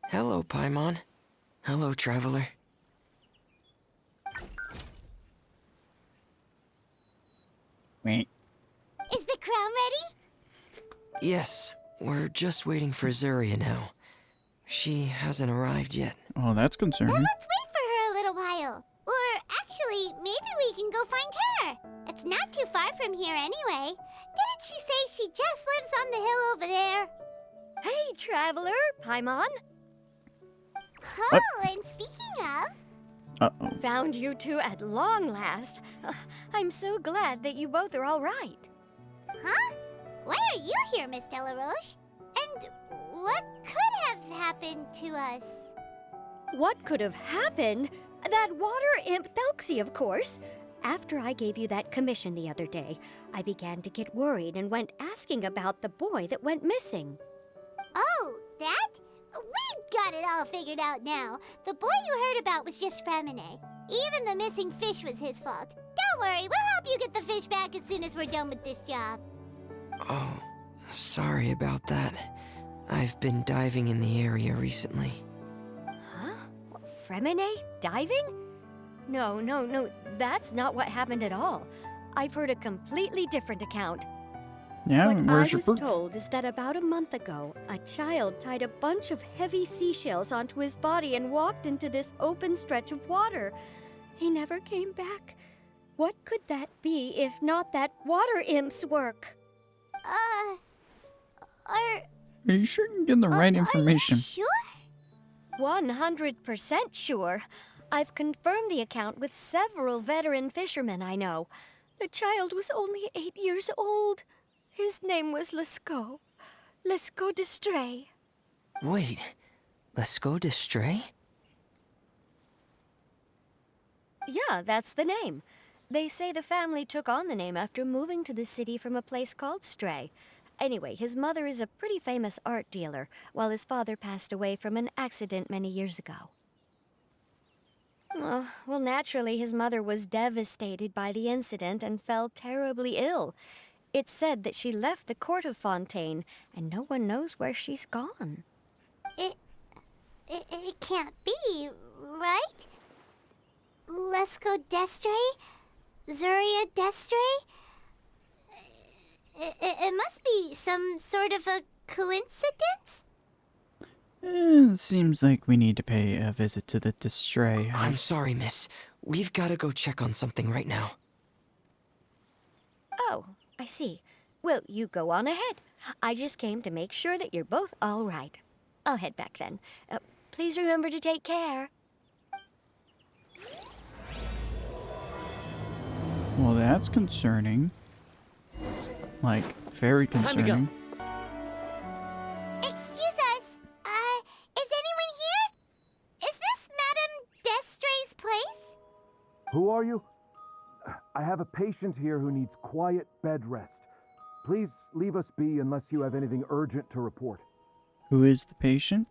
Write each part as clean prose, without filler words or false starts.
Hello, Paimon. Hello, traveler. Wait. Is the crown ready? Yes, we're just waiting for Zuria now. She hasn't arrived yet. Oh, that's Then concerning. let's wait for her a little while. Or actually, maybe we can go find her. It's not too far from here anyway. Didn't she say she just lives on the hill over there? Hey, traveler, Paimon. Oh, and speaking of, Uh-oh. Found you two at long last. I'm so glad that you both are all right. huh? Why are you here, Miss Delaroche? And what could have happened to us? What could have happened? That water imp Thelxie, of course. After I gave you that commission the other day, I began to get worried and went asking about the boy that went missing. Oh, that? We've got it all figured out now. The boy you heard about was just Fremine. Even the missing fish was his fault. Don't worry, we'll help you get the fish back as soon as we're done with this job. Oh, sorry about that. I've been diving in the area recently. Huh? Fremine? Diving? No, that's not what happened at all. I've heard a completely different account. Yeah, What I where's your was proof? told is that about a month ago, a child tied a bunch of heavy seashells onto his body and walked into this open stretch of water. He never came back. What could that be if not that water imp's work? Are Are you sure you're getting the right information? Are you sure? 100% sure. I've confirmed the account with several veteran fishermen I know. The child was only 8 years old. His name was Lescaut. Lescaut d'Estray. Wait, let's go to Stray? Yeah, that's the name. They say the family took on the name after moving to the city from a place called Stray. Anyway, his mother is a pretty famous art dealer, while his father passed away from an accident many years ago. Well, naturally, his mother was devastated by the incident and fell terribly ill. It's said that she left the court of Fontaine, and no one knows where she's gone. It can't be, right? Lescaut d'Estray? Zuria d'Estray? It must be some sort of a coincidence? It seems like we need to pay a visit to the Distray I'm house. sorry, miss. We've gotta go check on something right now. Oh, I see. Well, you go on ahead. I just came to make sure that you're both all right. I'll head back then. Please remember to take care. Well, that's concerning. Like, very Time to go. concerning. Excuse us. Is anyone here? Is this Madame d'Estray's place? Who are you? I have a patient here who needs quiet bed rest. Please leave us be unless you have anything urgent to report. Who is the patient?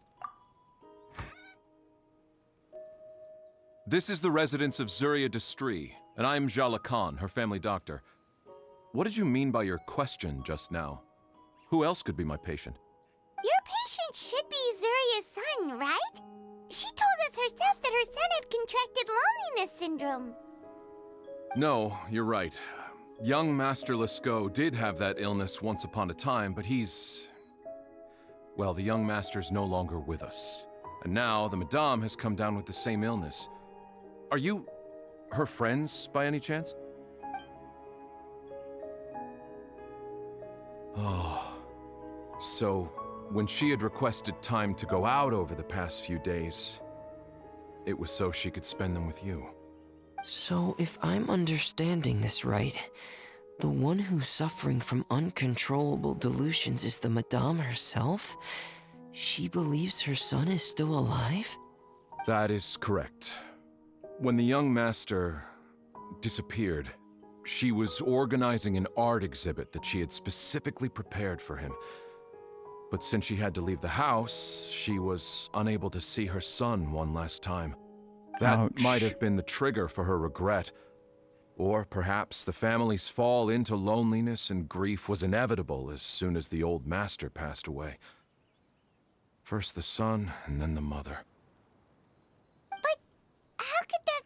This is the residence of Zuria d'Estray, and I'm Jala Khan, her family doctor. What did you mean by your question just now? Who else could be my patient? Your patient should be Zuria's son, right? She told us herself that her son had contracted loneliness syndrome. No, you're right. Young Master Lescaut did have that illness once upon a time, but he's... Well, the young master's no longer with us. And now the Madame has come down with the same illness. Are you her friends, by any chance? Oh. So, when she had requested time to go out over the past few days, it was so she could spend them with you. So, if I'm understanding this right, the one who's suffering from uncontrollable delusions is the Madame herself? She believes her son is still alive? That is correct. When the young master disappeared, she was organizing an art exhibit that she had specifically prepared for him. But since she had to leave the house, she was unable to see her son one last time. That Ouch. might have been the trigger for her regret. Or perhaps the family's fall into loneliness and grief was inevitable as soon as the old master passed away. First the son, and then the mother. But how could that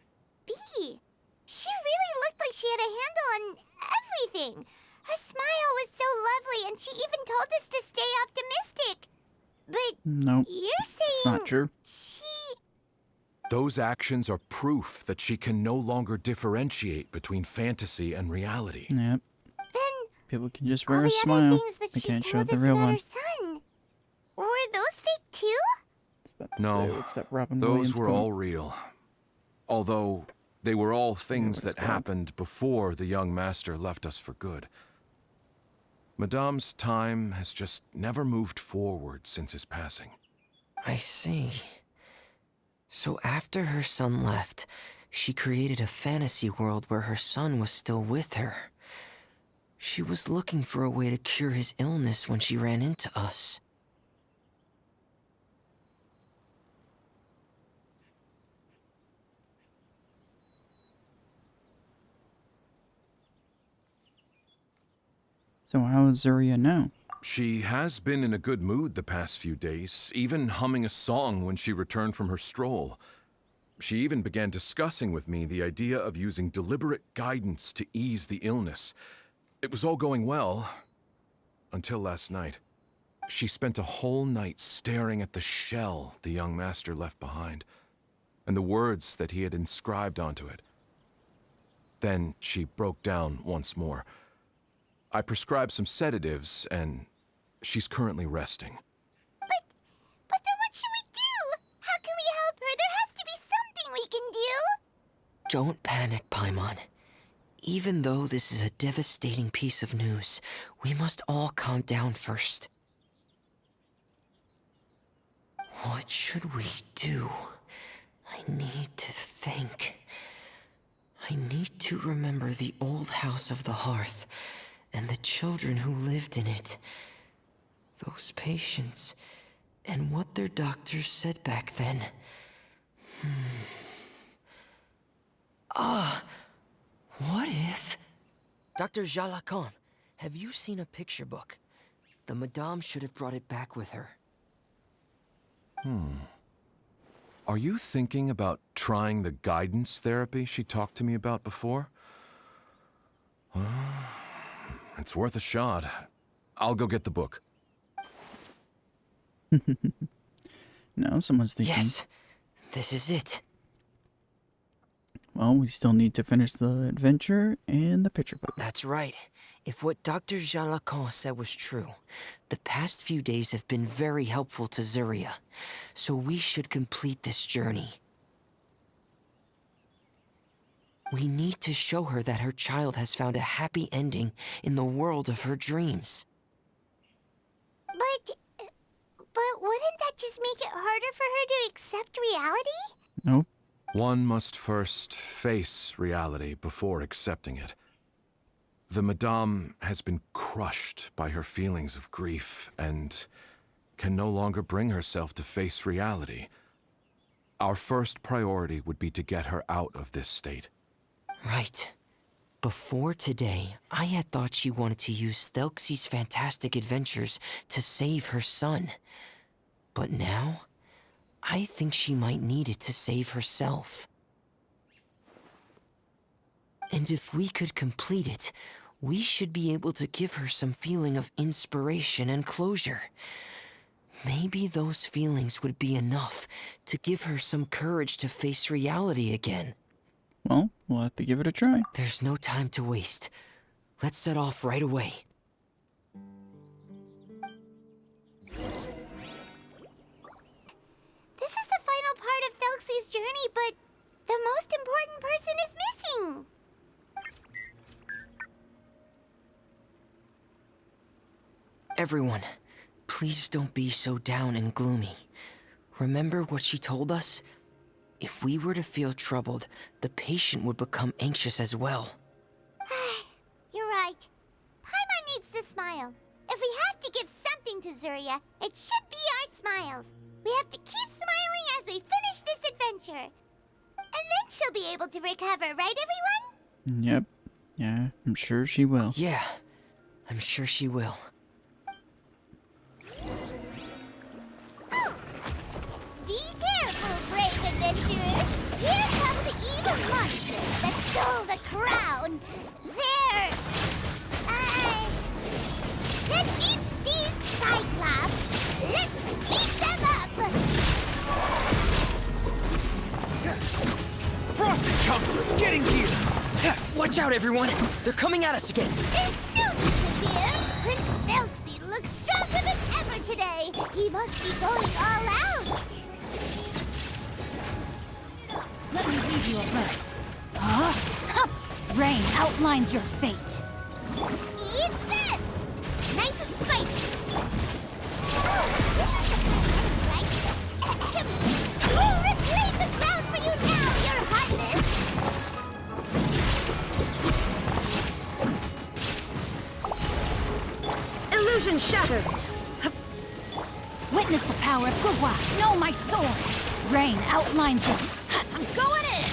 be? She really looked like she had a handle on everything. Her smile was so lovely, and she even told us to stay optimistic. But Nope, you're it's saying not true. she... Those actions are proof that she can no longer differentiate between fantasy and reality. Yep. Then People can just all wear a the other smile. things that They she can't show told the us real about one. her son, were those fake too? I was about to No, say, what's that Robin Those Williams were quote? all real. Although they were all things what that it's called. happened before the young master left us for good. Madame's time has just never moved forward since his passing. I see. So after her son left, she created a fantasy world where her son was still with her. She was looking for a way to cure his illness when she ran into us. So how is Zuria now? She has been in a good mood the past few days, even humming a song when she returned from her stroll. She even began discussing with me the idea of using deliberate guidance to ease the illness. It was all going well, until last night. She spent a whole night staring at the shell the young master left behind, and the words that he had inscribed onto it. Then she broke down once more. I prescribed some sedatives, and she's currently resting. But then what should we do? How can we help her? There has to be something we can do. Don't panic, Paimon. Even though this is a devastating piece of news, we must all calm down first. What should we do? I need to think. I need to remember the old house of the hearth and the children who lived in it. Those patients, and what their doctors said back then. What if... Dr. Jalacan, have you seen a picture book? The Madame should have brought it back with her. Are you thinking about trying the guidance therapy she talked to me about before? It's worth a shot. I'll go get the book. No, someone's thinking. Yes, this is it. Well, we still need to finish the adventure and the picture book. That's right. If what Dr. Jalacan said was true, the past few days have been very helpful to Zuria, so we should complete this journey. We need to show her that her child has found a happy ending in the world of her dreams. But wouldn't that just make it harder for her to accept reality? Nope. One must first face reality before accepting it. The Madame has been crushed by her feelings of grief and can no longer bring herself to face reality. Our first priority would be to get her out of this state. Right. Before today, I had thought she wanted to use Thelxie's fantastic adventures to save her son. But now, I think she might need it to save herself. And if we could complete it, we should be able to give her some feeling of inspiration and closure. Maybe those feelings would be enough to give her some courage to face reality again. Well, we'll have to give it a try. There's no time to waste. Let's set off right away. This is the final part of Thelxie's journey, but the most important person is missing. Everyone, please don't be so down and gloomy. Remember what she told us? If we were to feel troubled, the patient would become anxious as well. You're right. Paimon needs to smile. If we have to give something to Zuria, it should be our smiles. We have to keep smiling as we finish this adventure. And then she'll be able to recover, right, everyone? Yep. Yeah, I'm sure she will. Yeah, I'm sure she will. Oh, The monsters that stole the crown! They're... the deep-sea Cyclops! Let's beat them up! Frosted Conqueror, getting here! Watch out, everyone! They're coming at us again! There's no need to fear! Prince Thelxie looks stronger than ever today! He must be going all out! Let me read you a verse. Huh? Rain outlines your fate. Eat this! Nice and spicy! Oh, this is the right? We'll reclaim the crown for you now, your highness! Illusion shattered! Witness the power of Gugwa. Know my sword. Rain outlines your... I'm going in!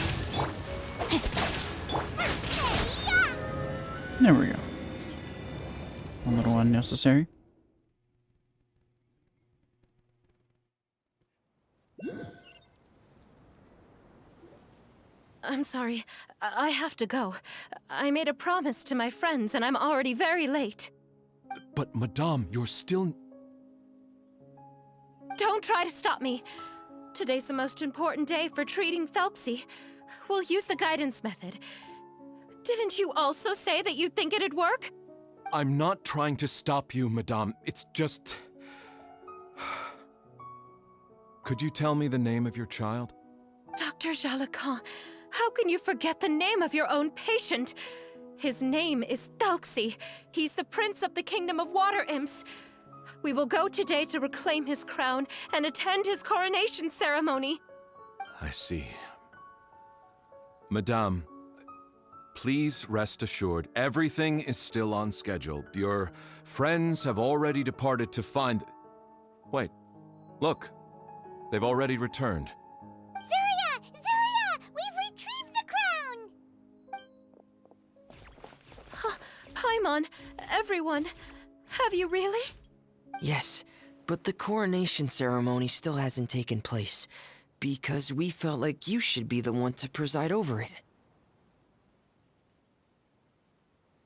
There we go. A little unnecessary. I'm sorry. I have to go. I made a promise to my friends, and I'm already very late. But, Madame, you're still... Don't try to stop me. Today's the most important day for treating Thelxie. We'll use the guidance method. Didn't you also say that you'd think it'd work? I'm not trying to stop you, Madame. It's just... Could you tell me the name of your child? Dr. Jalacan, how can you forget the name of your own patient? His name is Thelxie. He's the prince of the kingdom of water imps. We will go today to reclaim his crown and attend his coronation ceremony. I see. Madame, please rest assured, everything is still on schedule. Your friends have already departed to find... Wait, look. They've already returned. Zuria! Zuria! We've retrieved the crown! Paimon, everyone, have you really? Yes, but the coronation ceremony still hasn't taken place, because we felt like you should be the one to preside over it.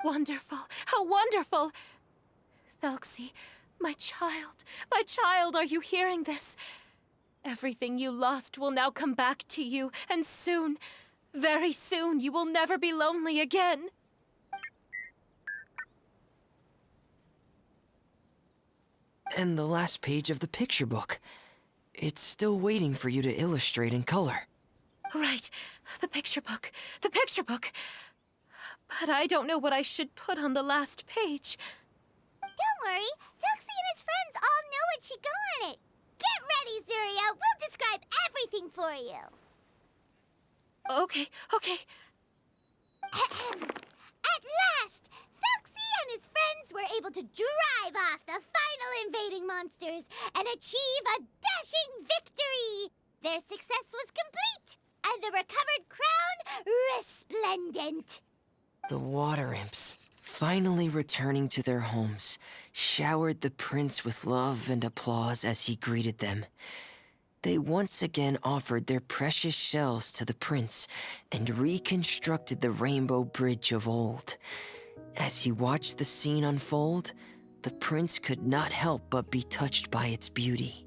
Wonderful, how wonderful! Thelxie, my child, are you hearing this? Everything you lost will now come back to you, and soon, very soon, you will never be lonely again. And the last page of the picture book. It's still waiting for you to illustrate in color. Right, the picture book. But I don't know what I should put on the last page. Don't worry, Thelxie and his friends all know what should go on it. Get ready, Zuria. We'll describe everything for you. Okay. At last, Thelxie and his friends were able to drive off the final invading monsters and achieve a dashing victory. Their success was complete, and the recovered crown resplendent. The water imps, finally returning to their homes, showered the prince with love and applause as he greeted them. They once again offered their precious shells to the prince and reconstructed the rainbow bridge of old. As he watched the scene unfold, the prince could not help but be touched by its beauty.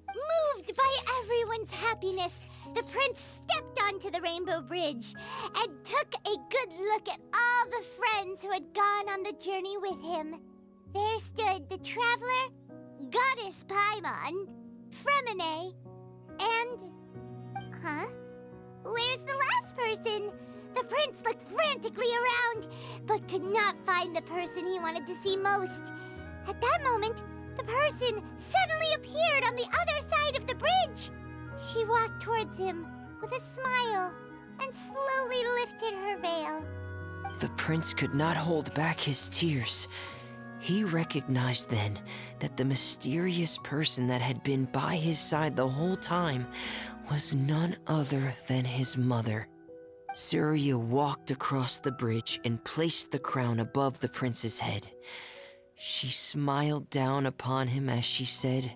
Moved by everyone's happiness, the prince stepped onto the rainbow bridge and took a good look at all the friends who had gone on the journey with him. There stood the traveler, Goddess Paimon, Fremine, and... Where's the last person? The prince looked frantically around, but could not find the person he wanted to see most. At that moment, the person suddenly appeared on the other side of the bridge. She walked towards him with a smile and slowly lifted her veil. The prince could not hold back his tears. He recognized then that the mysterious person that had been by his side the whole time was none other than his mother. Zuria walked across the bridge and placed the crown above the prince's head. She smiled down upon him as she said,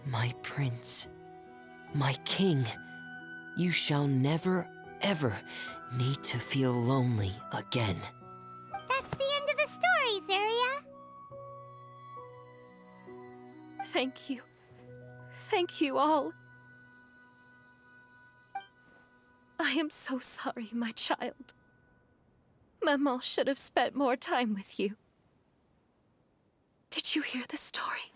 "My prince, my king, you shall never, ever need to feel lonely again. That's the end of the story, Zuria. Thank you. Thank you all. I am so sorry, my child. Maman should have spent more time with you. Did you hear the story?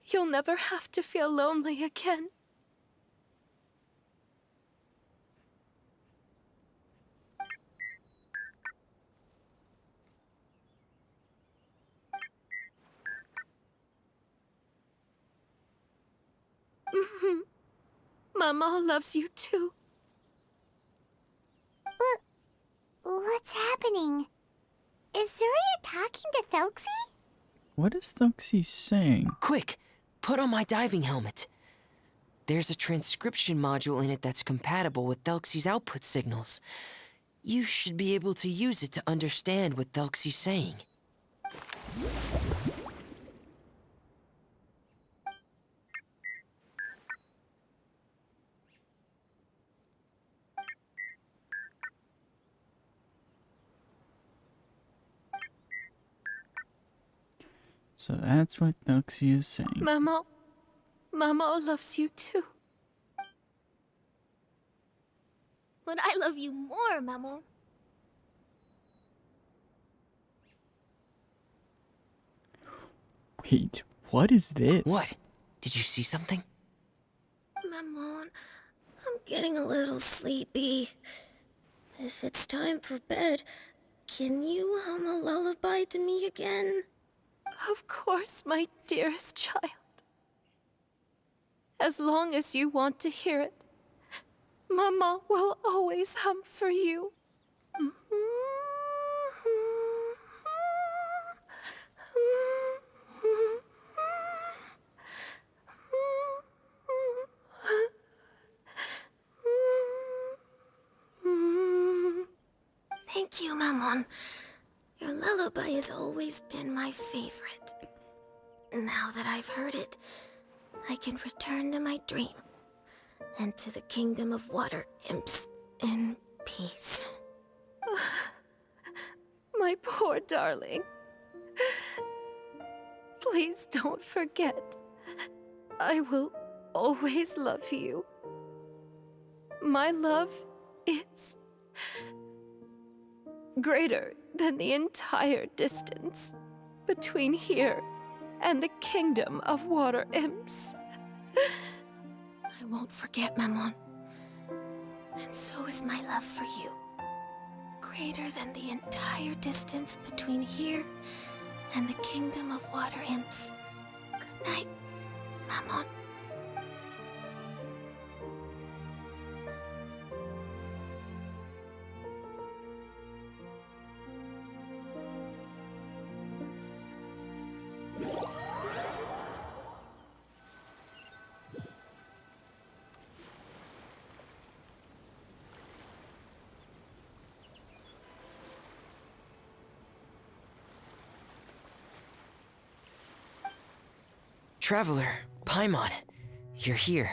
You'll never have to feel lonely again. Maman loves you too. What's happening? Is Zuria talking to Thelxie? What is Thelxie saying? Quick, put on my diving helmet. There's a transcription module in it that's compatible with Thelxie's output signals. You should be able to use it to understand what Thelxie's saying. So that's what Thelxie is saying. Maman loves you too. But I love you more, Maman. Wait, what is this? What? Did you see something? Maman, I'm getting a little sleepy. If it's time for bed, can you hum a lullaby to me again? Of course, my dearest child. As long as you want to hear it, Mama will always hum for you. Thank you, Maman. Your lullaby has always been my favorite. Now that I've heard it, I can return to my dream and to the kingdom of water imps in peace. My poor darling. Please don't forget. I will always love you. My love is greater than the entire distance between here and the kingdom of water imps. I won't forget, Maman. And so is my love for you. Greater than the entire distance between here and the kingdom of water imps. Good night, Maman. Traveler, Paimon, you're here.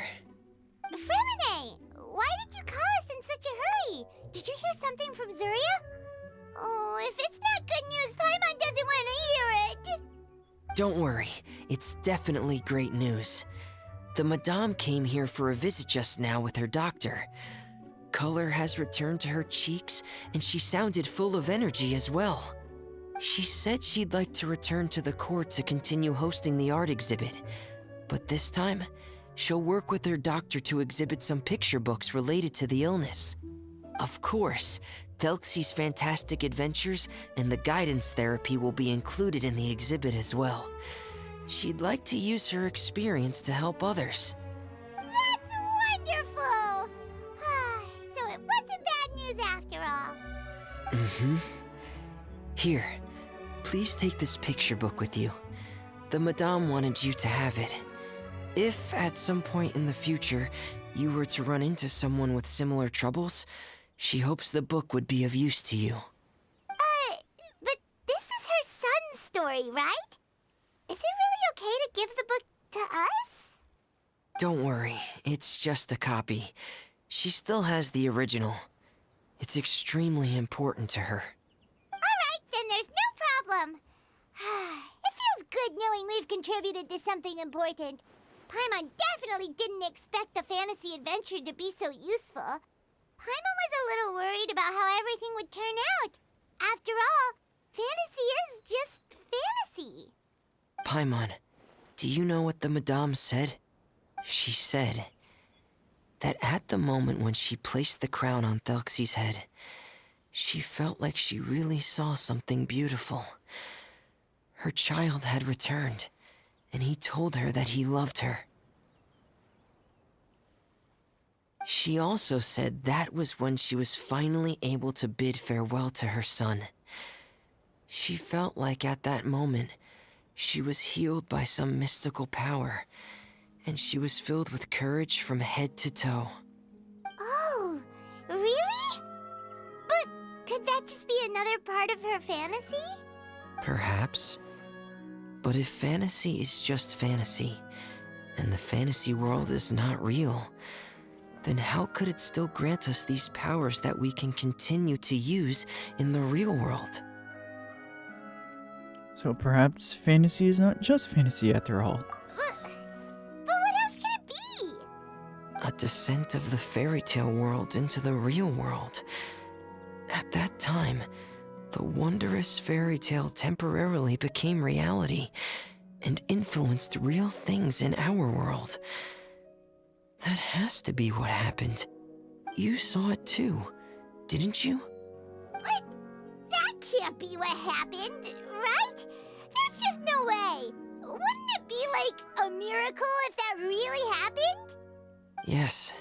Fremine! Why did you call us in such a hurry? Did you hear something from Zuria? Oh, if it's not good news, Paimon doesn't want to hear it! Don't worry, it's definitely great news. The Madame came here for a visit just now with her doctor. Color has returned to her cheeks, and she sounded full of energy as well. She said she'd like to return to the court to continue hosting the art exhibit. But this time, she'll work with her doctor to exhibit some picture books related to the illness. Of course, Thelxie's fantastic adventures and the guidance therapy will be included in the exhibit as well. She'd like to use her experience to help others. That's wonderful! So it wasn't bad news after all. Mm-hmm. Here, please take this picture book with you. The Madame wanted you to have it. If at some point in the future you were to run into someone with similar troubles, she hopes the book would be of use to you. But this is her son's story, right? Is it really okay to give the book to us? Don't worry, it's just a copy. She still has the original. It's extremely important to her. Alright, then there's no problem. It feels good knowing we've contributed to something important. Paimon definitely didn't expect the fantasy adventure to be so useful. Paimon was a little worried about how everything would turn out. After all, fantasy is just fantasy. Paimon, do you know what the Madame said? She said that at the moment when she placed the crown on Thelxie's head, she felt like she really saw something beautiful. Her child had returned, and he told her that he loved her. She also said that was when she was finally able to bid farewell to her son. She felt like at that moment, she was healed by some mystical power, and she was filled with courage from head to toe. Oh, really? But could that just be another part of her fantasy? Perhaps. But if fantasy is just fantasy, and the fantasy world is not real, then how could it still grant us these powers that we can continue to use in the real world? So perhaps fantasy is not just fantasy after all. But what else could it be? A descent of the fairy tale world into the real world. At that time, the wondrous fairy tale temporarily became reality and influenced real things in our world. That has to be what happened. You saw it too, didn't you? What? That can't be what happened, right? There's just no way. Wouldn't it be like a miracle if that really happened? Yes,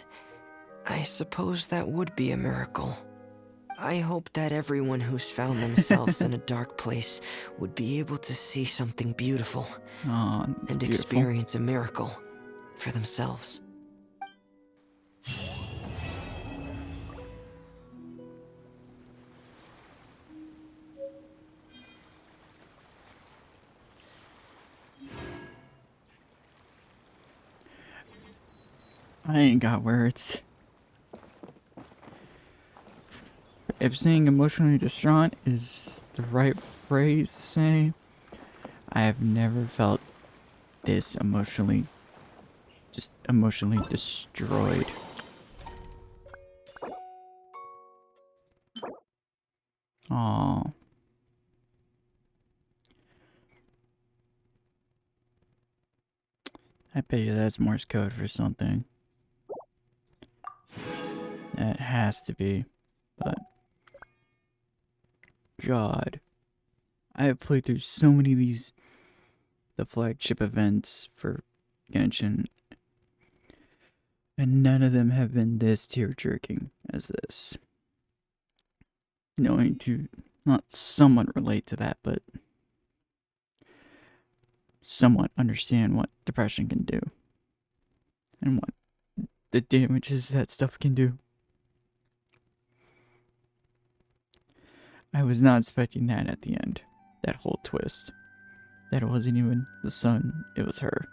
I suppose that would be a miracle. I hope that everyone who's found themselves in a dark place would be able to see something beautiful and experience a miracle for themselves. I ain't got words. If saying emotionally distraught is the right phrase to say, I have never felt this emotionally destroyed. Aww. I bet you that's Morse code for something. That has to be, but God, I have played through so many of the flagship events for Genshin, and none of them have been this tear-jerking as this. Knowing to not somewhat relate to that, but somewhat understand what depression can do and what the damages that stuff can do. I was not expecting that at the end. That whole twist. That it wasn't even the sun, it was her.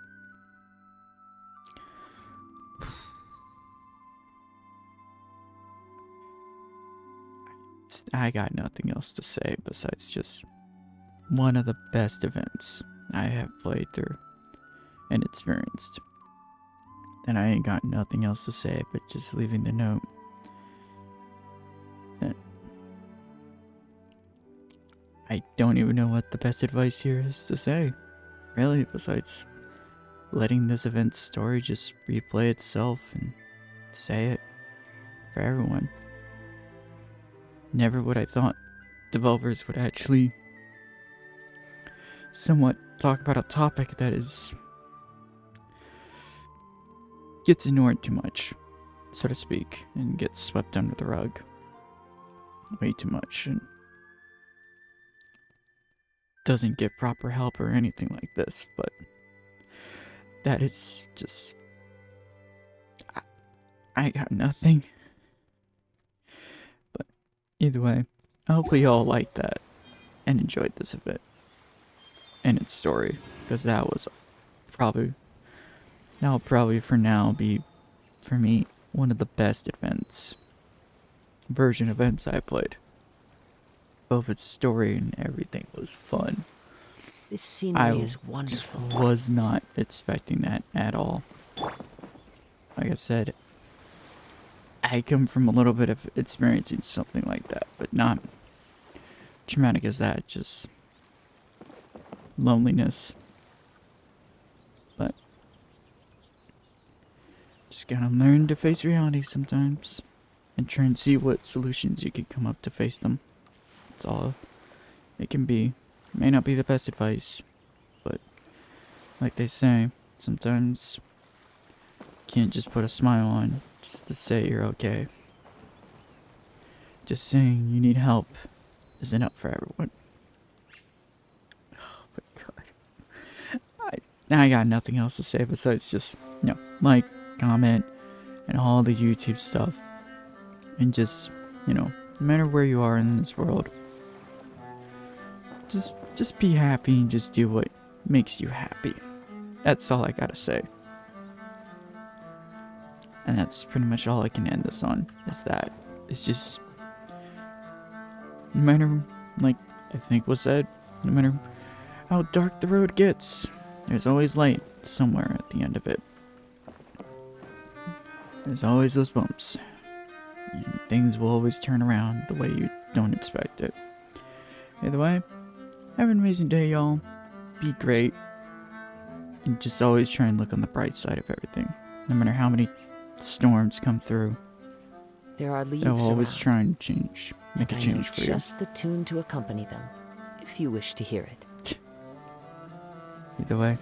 I got nothing else to say besides just one of the best events I have played through and experienced. And I ain't got nothing else to say but just leaving the note that I don't even know what the best advice here is to say, really, besides letting this event's story just replay itself and say it for everyone. Never would I thought developers would actually somewhat talk about a topic that gets ignored too much, so to speak, and gets swept under the rug way too much, and doesn't get proper help or anything like this. But that is just, I got nothing. But either way, hopefully y'all liked that and enjoyed this event and its story, because that'll probably for now be, for me, one of the best version events I played. Both its story and everything was fun. This scenery is just wonderful. was not expecting that at all. Like I said, I come from a little bit of experiencing something like that, but not traumatic as that, just loneliness. But just gotta learn to face reality sometimes and try and see what solutions you can come up to face them. That's all it can be. May not be the best advice, but like they say, sometimes you can't just put a smile on just to say you're okay. Just saying you need help isn't up for everyone. Oh my god. I got nothing else to say besides just, like, comment, and all the YouTube stuff. And just, no matter where you are in this world, just be happy and just do what makes you happy. That's all I gotta say. And that's pretty much all I can end this on, is that it's just, no matter, like I think was said, no matter how dark the road gets, there's always light somewhere at the end of it. There's always those bumps. And things will always turn around the way you don't expect it. Either way, have an amazing day, y'all. Be great. And just always try and look on the bright side of everything. No matter how many storms come through, There are leaves they'll always around, try and change. Make a and I change know for you. just the tune to accompany them, if you wish to hear it. Either way,